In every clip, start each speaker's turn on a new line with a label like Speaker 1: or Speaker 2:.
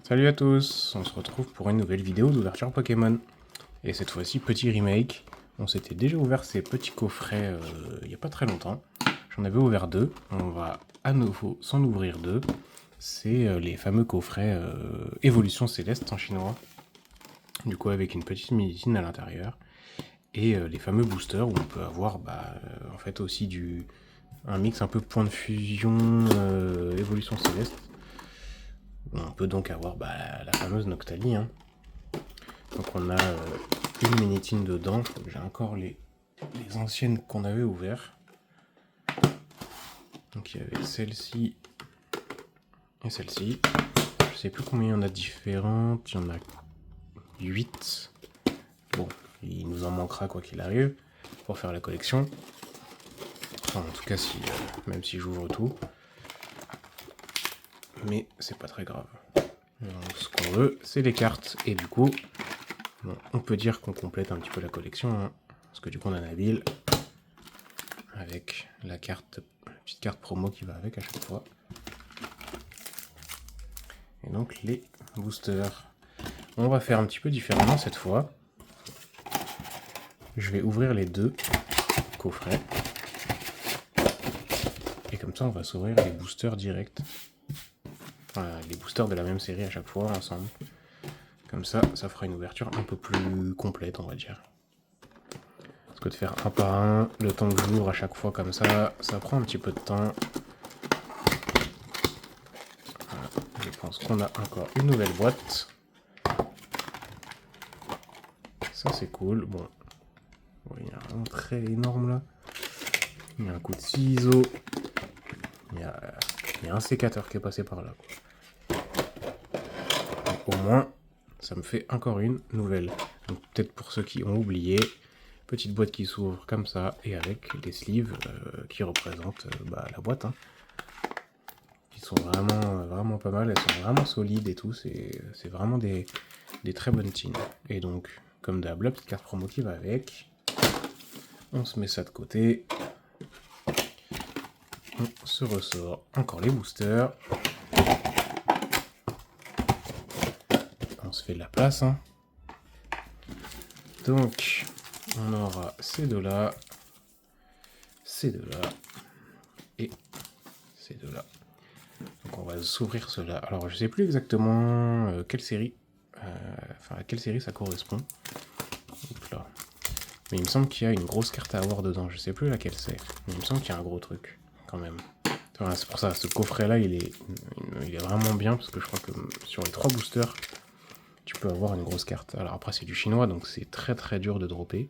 Speaker 1: Salut à tous, on se retrouve pour une nouvelle vidéo d'ouverture Pokémon. Et cette fois-ci, petit remake. On s'était déjà ouvert ces petits coffrets il n'y a pas très longtemps. J'en avais ouvert deux, on va à nouveau s'en ouvrir deux. C'est les fameux coffrets Évolution Céleste en chinois. Du coup avec une petite médecine à l'intérieur. Et les fameux boosters où on peut avoir en fait aussi un mix un peu point de fusion Évolution Céleste. On peut donc avoir la fameuse Noctalie. Hein. Donc on a une ménétine dedans. J'ai encore les anciennes qu'on avait ouvertes. Donc il y avait celle-ci et celle-ci. Je sais plus combien il y en a différentes. Il y en a 8. Bon, il nous en manquera quoi qu'il arrive pour faire la collection. Enfin, en tout cas, même si j'ouvre tout. Mais c'est pas très grave. Donc, ce qu'on veut, c'est les cartes. Et du coup, bon, on peut dire qu'on complète un petit peu la collection. Hein, parce que du coup, on a Nabil. Avec la petite carte promo qui va avec à chaque fois. Et donc les boosters. On va faire un petit peu différemment cette fois. Je vais ouvrir les deux coffrets. Et comme ça, on va s'ouvrir les boosters directs. Enfin, les boosters de la même série à chaque fois ensemble. Comme ça, ça fera une ouverture un peu plus complète, on va dire. Parce que de faire un par un, le temps que j'ouvre à chaque fois comme ça prend un petit peu de temps. Voilà, je pense qu'on a encore une nouvelle boîte. Ça c'est cool. Bon, il y a un trait énorme là. Il y a un coup de ciseau. Il y a un sécateur qui est passé par là. Au moins, ça me fait encore une nouvelle. Donc peut-être pour ceux qui ont oublié, petite boîte qui s'ouvre comme ça et avec les sleeves qui représentent la boîte. Hein, qui sont vraiment pas mal. Elles sont vraiment solides et tout. C'est vraiment des très bonnes tines. Et donc, comme d'hab, la petite carte promo qui va avec. On se met ça de côté. On se ressort encore les boosters. On se fait de la place. Hein. Donc, on aura ces deux-là, et ces deux-là. Donc on va s'ouvrir ceux-là. Alors je sais plus exactement quelle série, à quelle série ça correspond. Hop là. Mais il me semble qu'il y a une grosse carte à avoir dedans. Je sais plus laquelle c'est. Mais il me semble qu'il y a un gros truc, quand même. Enfin, c'est pour ça, ce coffret-là, il est vraiment bien, parce que je crois que sur les 3 boosters, tu peux avoir une grosse carte. Alors après, c'est du chinois, donc c'est très dur de dropper.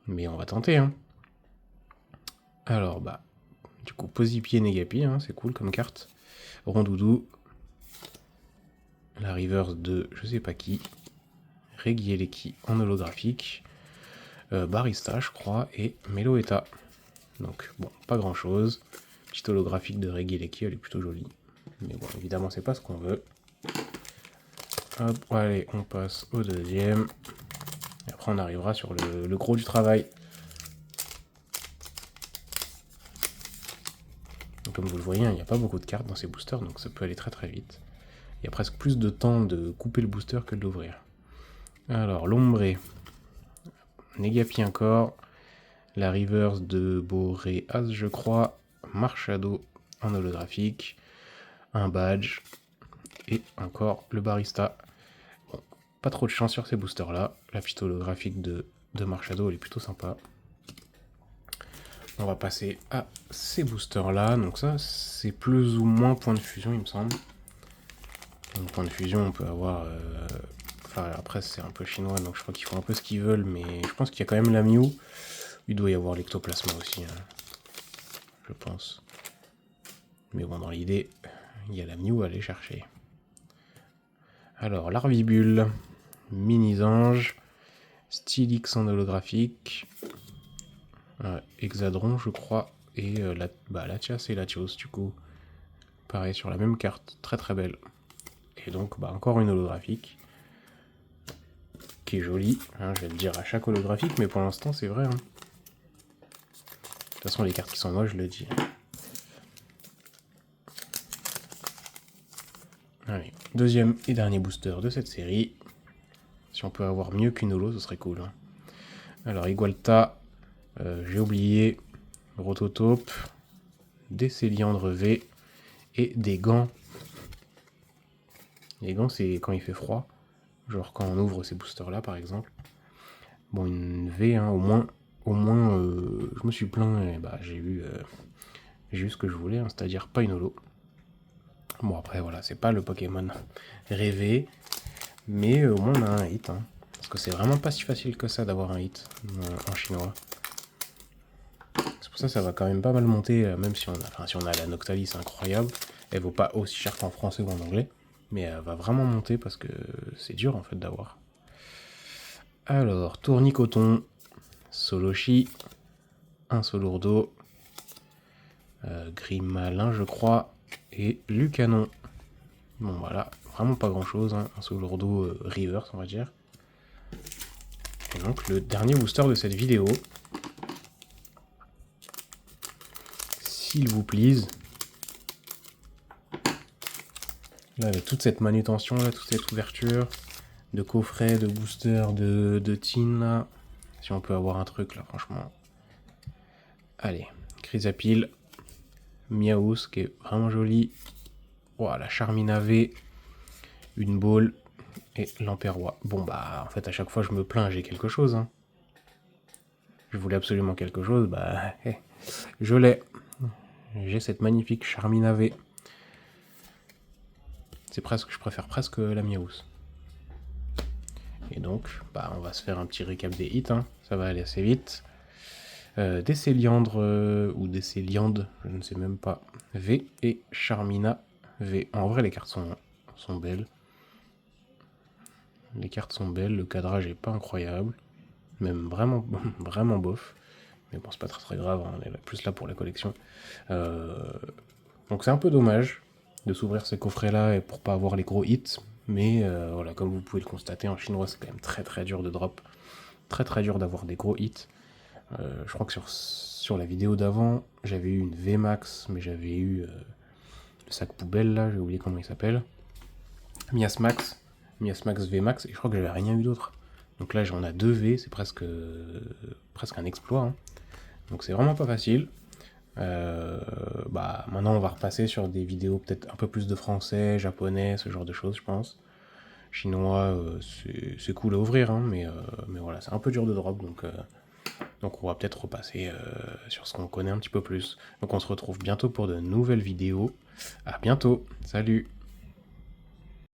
Speaker 1: Mais on va tenter, hein. Alors, du coup, Posipier Negapi, hein, c'est cool comme carte. Rondoudou. La reverse de je sais pas qui. Regieleki en holographique. Barista, je crois, et Meloetta. Donc, bon, pas grand chose. Petite holographique de Regieleki, elle est plutôt jolie. Mais bon, évidemment, c'est pas ce qu'on veut. Hop, allez, on passe au deuxième. Et après, on arrivera sur le gros du travail. Donc, comme vous le voyez, il n'y a pas beaucoup de cartes dans ces boosters, donc ça peut aller très vite. Il y a presque plus de temps de couper le booster que de l'ouvrir. Alors, l'ombré. Negapi encore. La reverse de Boreas, je crois. Marchado en holographique. Un badge. Et encore le barista. Bon, pas trop de chance sur ces boosters là. La petite holographique de Marchado, elle est plutôt sympa. On va passer à ces boosters là. Donc ça, c'est plus ou moins point de fusion, il me semble. Donc point de fusion, on peut avoir... Enfin, après, c'est un peu chinois, donc je crois qu'ils font un peu ce qu'ils veulent, mais je pense qu'il y a quand même la Mew. Il doit y avoir l'ectoplasma aussi, hein, je pense. Mais bon, dans l'idée, il y a la Mew à aller chercher. Alors, Larvibule, Mini-Ange, Stylix en holographique, Hexadron, je crois, et Latias et Latios, du coup. Pareil, sur la même carte, très belle. Et donc, encore une holographique. Qui est jolie, hein, je vais le dire à chaque holographique, mais pour l'instant, c'est vrai. Hein. De toute façon, les cartes qui sont moches, je le dis. Allez, deuxième et dernier booster de cette série. Si on peut avoir mieux qu'une holo, ce serait cool. Hein. Alors, Igualta, j'ai oublié, Rototope, des Céliandres V et des gants. Les gants, c'est quand il fait froid. Genre quand on ouvre ces boosters-là, par exemple. Bon, une V, hein, au moins je me suis plaint et bah, j'ai eu ce que je voulais, hein, c'est-à-dire pas une holo. Bon, après, voilà, c'est pas le Pokémon rêvé, mais au moins on a un hit. Hein, parce que c'est vraiment pas si facile que ça d'avoir un hit en chinois. C'est pour ça que ça va quand même pas mal monter, même si si on a la Noctali, c'est incroyable. Elle vaut pas aussi cher qu'en français ou en anglais, mais elle va vraiment monter parce que c'est dur en fait d'avoir. Alors, Tournicoton, Solochi, un Solourdo, Grimalin je crois, et Lucanon. Bon voilà, vraiment pas grand chose, hein. Un Solourdo reverse on va dire. Et donc le dernier booster de cette vidéo, s'il vous plaît. Là avec toute cette manutention, là, toute cette ouverture, de coffret, de booster, de tin là, si on peut avoir un truc là franchement. Allez, Chrysapile, Miaus qui est vraiment joli. Voilà, Charmina V, une boule et l'Emperroi. Bon bah en fait à chaque fois je me plains, j'ai quelque chose. Hein. Je voulais absolument quelque chose, bah je l'ai. J'ai cette magnifique Charmina V. C'est presque, je préfère presque la Miaus. Et donc, bah on va se faire un petit récap des hits, hein. Ça va aller assez vite. Des Céliandres ou des Céliandes, je ne sais même pas. V et Charmina V. En vrai, les cartes sont belles. Les cartes sont belles, le cadrage est pas incroyable. Même vraiment, vraiment bof. Mais bon, c'est pas très grave, hein, on est plus là pour la collection. Donc c'est un peu dommage de s'ouvrir ces coffrets-là et pour pas avoir les gros hits. Mais voilà, comme vous pouvez le constater, en chinois, c'est quand même très dur de drop. Très dur d'avoir des gros hits. Je crois que sur la vidéo d'avant, j'avais eu une VMAX, mais j'avais eu le sac poubelle là, j'ai oublié comment il s'appelle. Miasmax VMAX, et je crois que j'avais rien eu d'autre. Donc là, j'en ai 2 V, c'est presque un exploit. Hein. Donc c'est vraiment pas facile. Bah maintenant, on va repasser sur des vidéos peut-être un peu plus de français, japonais, ce genre de choses, je pense. Chinois, c'est cool à ouvrir, hein, mais voilà, c'est un peu dur de drop, donc on va peut-être repasser sur ce qu'on connaît un petit peu plus. Donc on se retrouve bientôt pour de nouvelles vidéos. À bientôt, salut!